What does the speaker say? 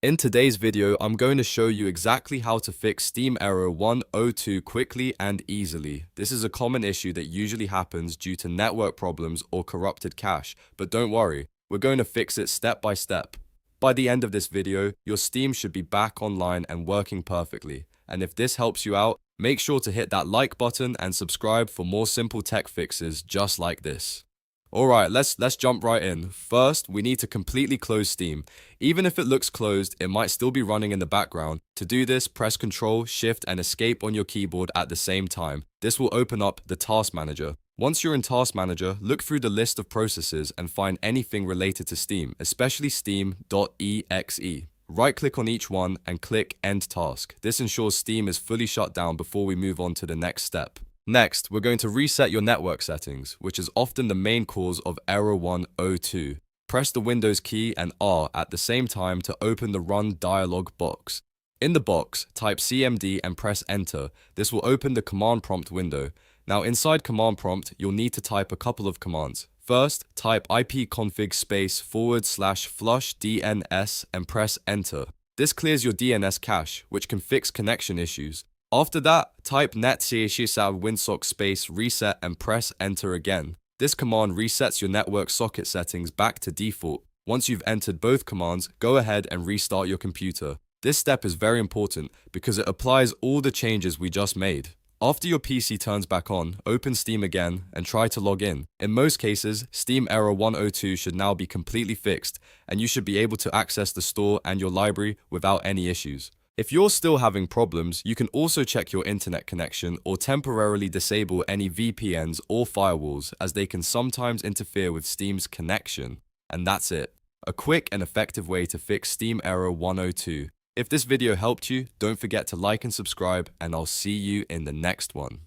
In today's video, I'm going to show you exactly how to fix Steam error 102 quickly and easily. This is a common issue that usually happens due to network problems or corrupted cache, but don't worry, we're going to fix it step by step. By the end of this video, your Steam should be back online and working perfectly. And if this helps you out, make sure to hit that like button and subscribe for more simple tech fixes just like this. Alright, let's jump right in. First, we need to completely close Steam. Even if it looks closed, it might still be running in the background. To do this, press Ctrl, Shift, and Escape on your keyboard at the same time. This will open up the Task Manager. Once you're in Task Manager, look through the list of processes and find anything related to Steam, especially steam.exe. Right-click on each one and click End Task. This ensures Steam is fully shut down before we move on to the next step. Next, we're going to reset your network settings, which is often the main cause of error 102. Press the Windows key and R at the same time to open the Run dialog box. In the box, type CMD and press Enter. This will open the command prompt window. Now inside command prompt, you'll need to type a couple of commands. First, type ipconfig /flush DNS and press Enter. This clears your DNS cache, which can fix connection issues. After that, type netcshw reset and press Enter again. This command resets your network socket settings back to default. Once you've entered both commands, go ahead and restart your computer. This step is very important because it applies all the changes we just made. After your PC turns back on, open Steam again and try to log in. In most cases, Steam error 102 should now be completely fixed, and you should be able to access the store and your library without any issues. If you're still having problems, you can also check your internet connection or temporarily disable any VPNs or firewalls, as they can sometimes interfere with Steam's connection. And that's it. A quick and effective way to fix Steam error 102. If this video helped you, don't forget to like and subscribe, and I'll see you in the next one.